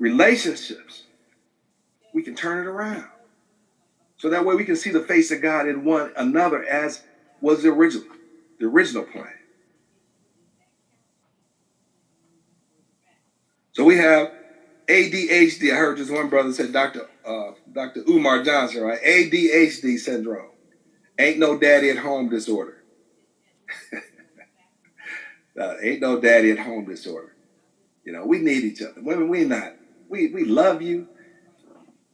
relationships, we can turn it around. So that way we can see the face of God in one another as was the original plan. So we have ADHD. I heard this one brother say, Dr. Umar Johnson, right? ADHD syndrome. Ain't no daddy at home disorder. Ain't no daddy at home disorder. You know, we need each other. Women, we love you,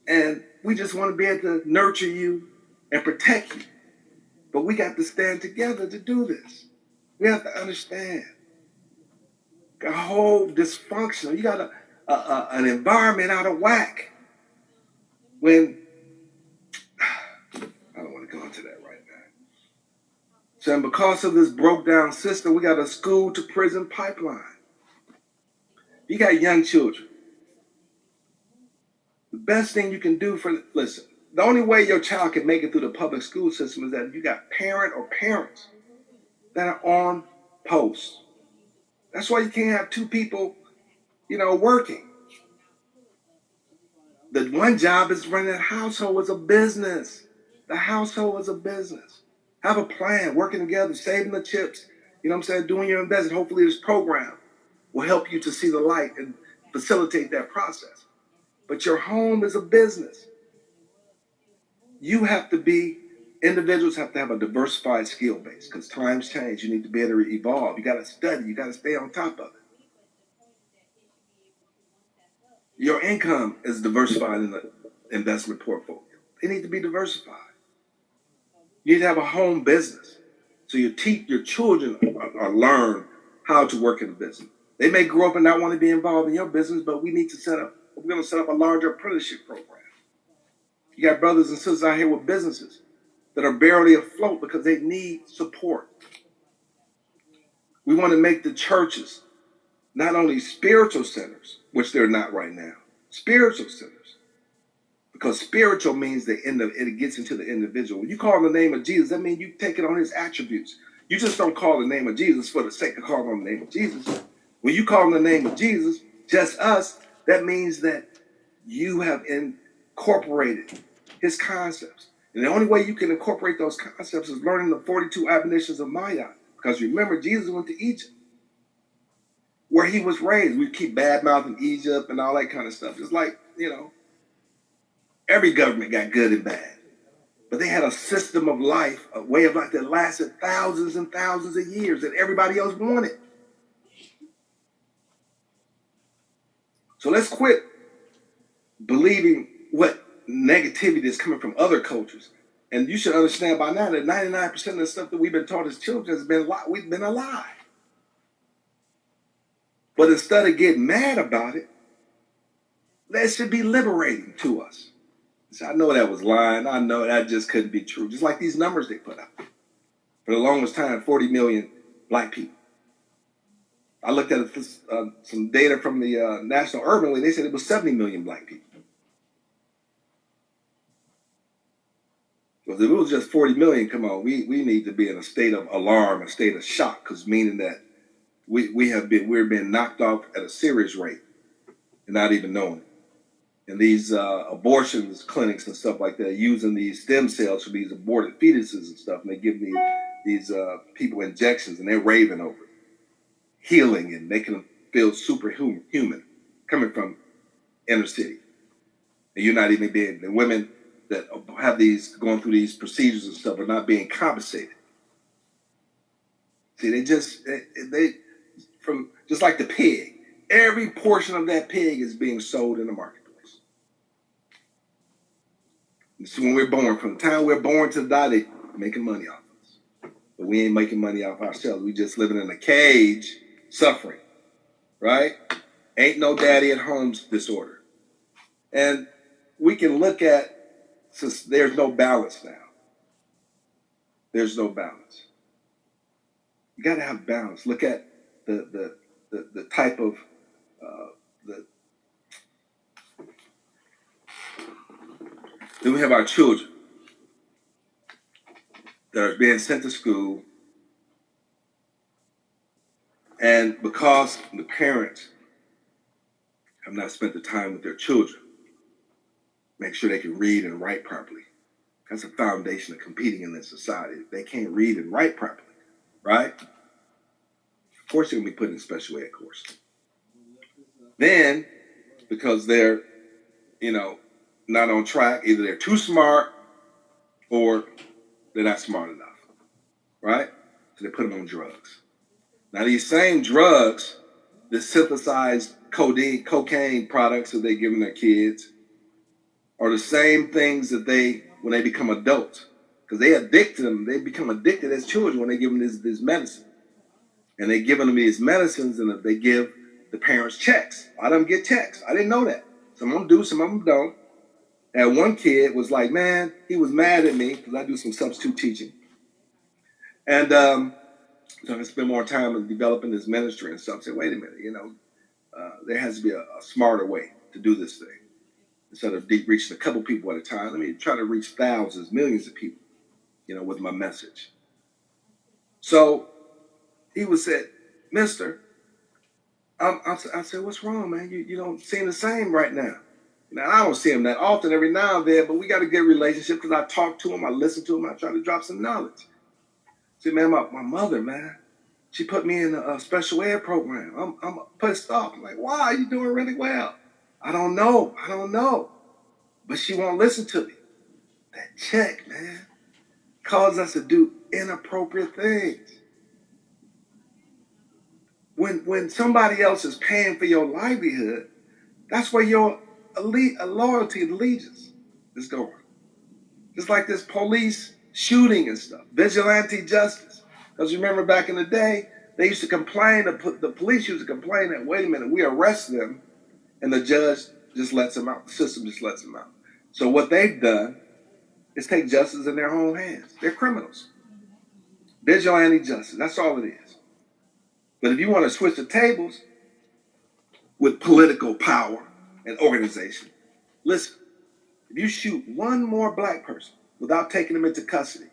and we just want to be able to nurture you and protect you. But we got to stand together to do this. We have to understand. A whole dysfunctional. You got an environment out of whack. When I don't want to go into that right now. So because of this broke down system, we got a school to prison pipeline. You got young children. The best thing you can do listen, the only way your child can make it through the public school system is that you got parent or parents that are on post. That's why you can't have two people, working. The one job is running that household as a business. The household is a business. Have a plan, working together, saving the chips, doing your investment. Hopefully this program will help you to see the light and facilitate that process. But your home is a business. Individuals have to have a diversified skill base because times change. You need to be able to evolve. You got to study. You got to stay on top of it. Your income is diversified in the investment portfolio. They need to be diversified. You need to have a home business. So you teach your children or learn how to work in a business. They may grow up and not want to be involved in your business, but we're going to set up a larger apprenticeship program. You got brothers and sisters out here with businesses that are barely afloat because they need support. We want to make the churches not only spiritual centers, which they're not right now, spiritual centers. Because spiritual means it gets into the individual. When you call on the name of Jesus, that means you take it on his attributes. You just don't call the name of Jesus for the sake of calling on the name of Jesus. When you call on the name of Jesus, just us, that means that you have incorporated his concepts. And the only way you can incorporate those concepts is learning the 42 admonitions of Maya. Because remember, Jesus went to Egypt, where he was raised. We keep bad-mouthing Egypt and all that kind of stuff. It's like, every government got good and bad. But they had a system of life, a way of life that lasted thousands and thousands of years that everybody else wanted. So let's quit believing what negativity is coming from other cultures. And you should understand by now that 99% of the stuff that we've been taught as children we've been alive. But instead of getting mad about it, that should be liberating to us. So I know that was lying. I know that just couldn't be true. Just like these numbers they put out. For the longest time, 40 million black people. I looked at some data from the National Urban League. They said it was 70 million black people. Because if it was just 40 million, come on, we need to be in a state of alarm, a state of shock, because meaning that we're being knocked off at a serious rate and not even knowing it. And these abortions clinics and stuff like that, using these stem cells for these aborted fetuses and stuff, and they give these people injections, and they're raving over it, healing and making them feel superhuman, coming from inner city. And you're not even the women that have going through these procedures and stuff are not being compensated. See, they from just like the pig, every portion of that pig is being sold in the marketplace. So when we're born, from the time we're born to die, they're making money off us. But we ain't making money off ourselves. We just living in a cage, suffering, right? Ain't no daddy at home's disorder. And we can look at, since there's no balance now. There's no balance. You got to have balance. Look at the type of Then we have our children that are being sent to school, and because the parents have not spent the time with their children. Make sure they can read and write properly. That's a foundation of competing in this society. If they can't read and write properly, right? Of course they're going to be put in special ed course. Then, because they're, not on track, either they're too smart or they're not smart enough, right? So they put them on drugs. Now these same drugs, the synthesized cocaine products that they're giving their kids, are the same things that when they become adults, because they become addicted as children when they give them this medicine. And they're giving them these medicines, and they give the parents checks. A lot of them get checks. I didn't know that. Some of them do, some of them don't. And one kid was like, man, he was mad at me because I do some substitute teaching. And so I spend more time in developing this ministry and stuff. I said, wait a minute, there has to be a smarter way to do this thing. Instead of reaching a couple people at a time, let me try to reach thousands, millions of people, with my message. So he was said, mister, I said, what's wrong, man? You don't seem the same right now. Now, I don't see him that often, every now and then, but we got a good relationship because I talk to him, I listen to him, I try to drop some knowledge. See, man, my mother, man, she put me in a special ed program. I'm pissed off. I'm like, why? You're doing really well. I don't know. But she won't listen to me. That check, man, causes us to do inappropriate things. When somebody else is paying for your livelihood, that's where your loyalty and allegiance is going. Just like this police shooting and stuff, vigilante justice. Because remember back in the day, they used to complain, the police used to complain that, wait a minute, we arrest them and the judge just lets them out. The system just lets them out. So what they've done is take justice in their own hands. They're criminals. Vigilante justice, that's all it is. But if you want to switch the tables with political power and organization, listen, if you shoot one more black person without taking them into custody,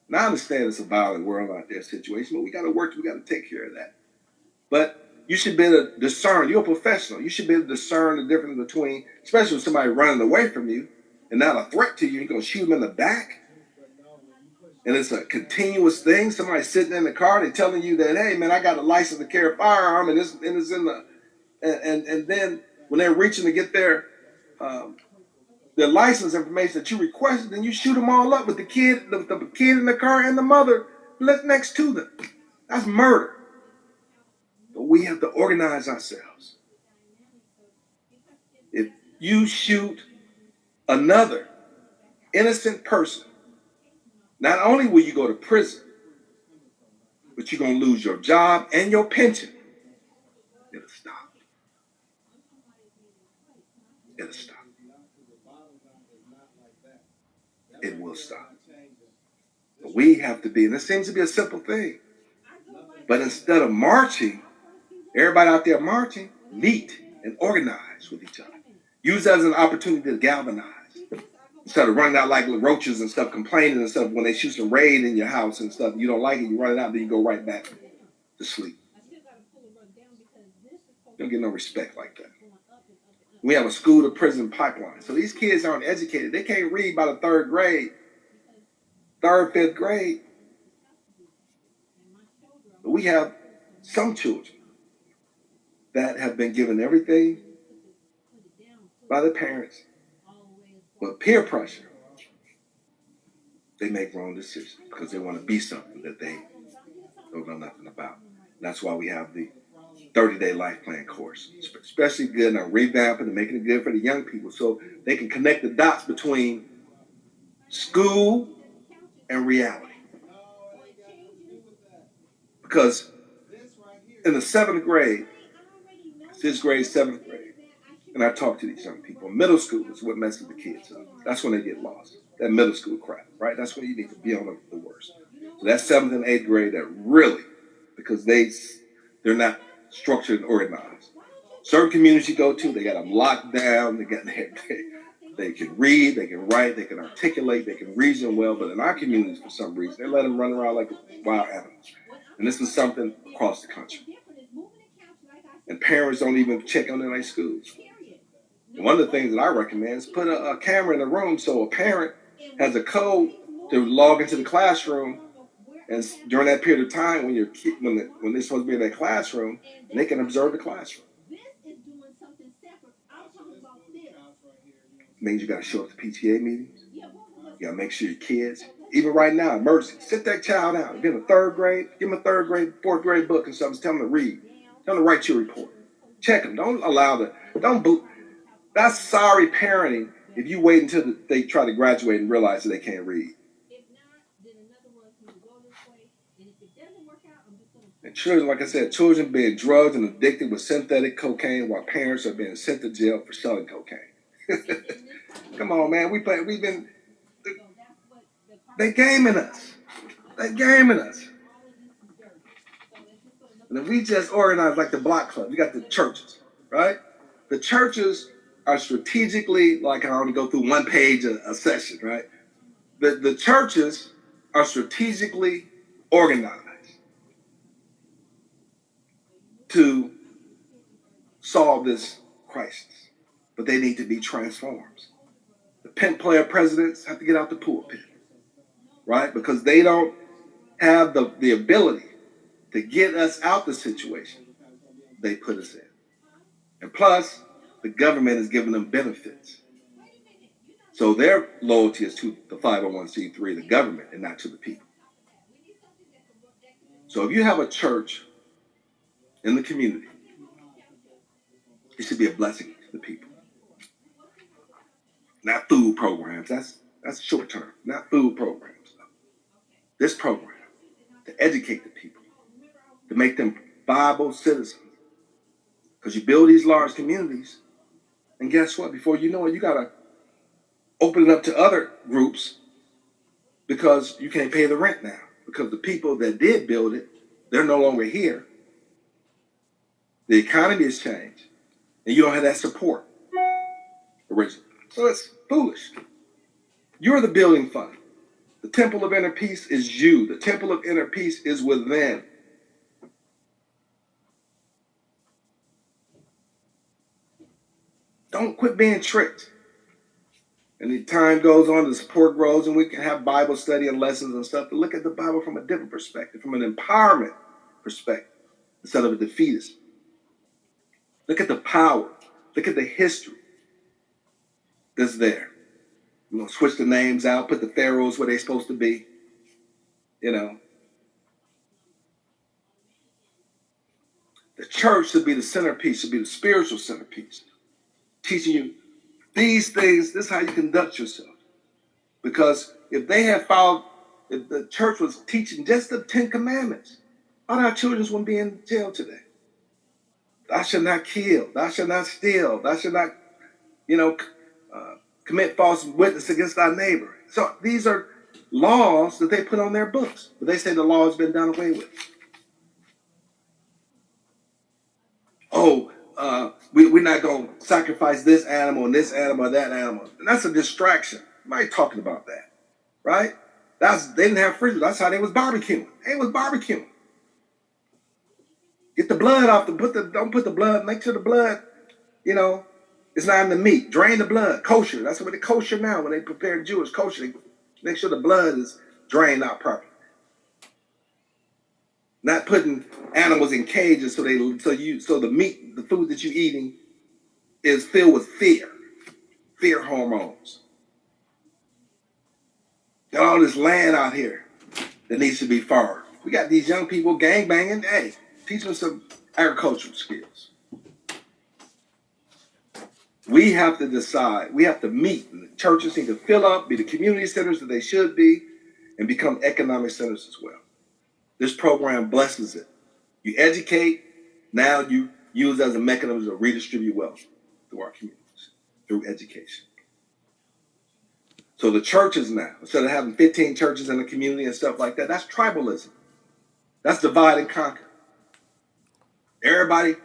and I understand it's a violent world out there situation, but we got to take care of that. But you should be able to discern, you're a professional, you should be able to discern the difference between, especially with somebody running away from you and not a threat to you, you're going to shoot them in the back. And it's a continuous thing. Somebody sitting in the car, they're telling you that, hey man, I got a license to carry a firearm, and it's in the, and then when they're reaching to get their license information that you requested, then you shoot them all up with the kid in the car and the mother next to them. That's murder. But we have to organize ourselves. If you shoot another innocent person, not only will you go to prison, but you're going to lose your job and your pension. It'll stop. It'll stop. It will stop. But we have to be, and it seems to be a simple thing, but instead of marching, everybody out there marching, meet and organize with each other. Use that as an opportunity to galvanize. Instead of running out like roaches and stuff, complaining and stuff, when they shoot some raid in your house and stuff, you don't like it, you run it out, then you go right back to sleep. You don't get no respect like that. We have a school to prison pipeline. So these kids aren't educated. They can't read by the third, fifth grade. But we have some children that have been given everything by their parents. But peer pressure, they make wrong decisions because they want to be something that they don't know nothing about. And that's why we have the 30-day life plan course. Especially good on revamping and making it good for the young people so they can connect the dots between school and reality. Because in the 7th grade, 6th grade, 7th grade, and I talk to these young people. Middle school is what messes the kids up. That's when they get lost. That middle school crap, right? That's when you need to be on the worst. So that's 7th and 8th grade that really, because they're not structured and organized. Certain communities you go to, they got them locked down. They can read, they can write, they can articulate, they can reason well. But in our communities, for some reason, they let them run around like wild animals. And this is something across the country. And parents don't even check on their schools. one of the things that I recommend is put a camera in the room so a parent has a code to log into the classroom, and during that period of time when when they're supposed to be in that classroom, they can observe the classroom. Means you got to show up to PTA meetings. You got to make sure your kids, even right now, emergency, sit that child down. Give them a third grade, fourth grade book and something. Tell them to read. Tell them to write your report. Check them. That's sorry parenting if you wait until they try to graduate and realize that they can't read. And children, like I said, children being drugged and addicted with synthetic cocaine while parents are being sent to jail for selling cocaine. Come on, man. They gaming us. They gaming us. And if we just organize like the block club, you got the churches, right? The churches are strategically, like I only go through one page a session, right? The churches are strategically organized to solve this crisis, but they need to be transformed. The pen player presidents have to get out the pulpit, right? Because they don't have the ability to get us out the situation they put us in. And plus, the government is giving them benefits. So their loyalty is to the 501c3, the government, and not to the people. So if you have a church in the community, it should be a blessing to the people. Not food programs. That's short term. Not food programs. This program to educate the people, to make them viable citizens. Because you build these large communities, and guess what? Before you know it, you gotta open it up to other groups because you can't pay the rent now. Because the people that did build it, they're no longer here. The economy has changed, and you don't have that support originally. So it's foolish. You're the building fund. The temple of inner peace is you. The temple of inner peace is within. Don't quit being tricked. And the time goes on, the support grows, and we can have Bible study and lessons and stuff to look at the Bible from a different perspective, from an empowerment perspective, instead of a defeatist. Look at the power. Look at the history that's there. Switch the names out, put the pharaohs where they're supposed to be. The church should be the centerpiece, should be the spiritual centerpiece. Teaching you these things, this is how you conduct yourself. Because if the church was teaching just the 10 Commandments, all our children wouldn't be in jail today. Thou shalt not kill, thou shalt not steal, thou shalt not, commit false witness against thy neighbor. So these are laws that they put on their books, but they say the law has been done away with. We're not going to sacrifice this animal and this animal and that animal. And that's a distraction. Nobody talking about that, right? They didn't have fridges. That's how they was barbecuing. They was barbecuing. Get the blood off. Don't put the blood. Make sure the blood, it's not in the meat. Drain the blood. Kosher. That's what they kosher now. When they prepare Jewish kosher, they make sure the blood is drained out properly. Not putting animals in cages so the meat, the food that you're eating, is filled with fear hormones. Got all this land out here that needs to be farmed. We got these young people gang banging. Hey, teach them some agricultural skills. We have to decide. We have to meet. And the churches need to fill up, be the community centers that they should be, and become economic centers as well. This program blesses it. You educate, now you use it as a mechanism to redistribute wealth through our communities, through education. So the churches now, instead of having 15 churches in the community and stuff like that, that's tribalism. That's divide and conquer. Everybody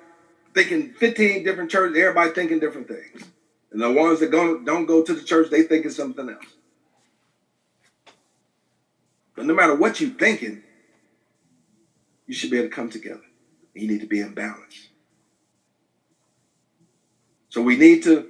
thinking 15 different churches, everybody thinking different things. And the ones that don't go to the church, they thinking something else. But no matter what you're thinking, you should be able to come together. You need to be in balance. So we need to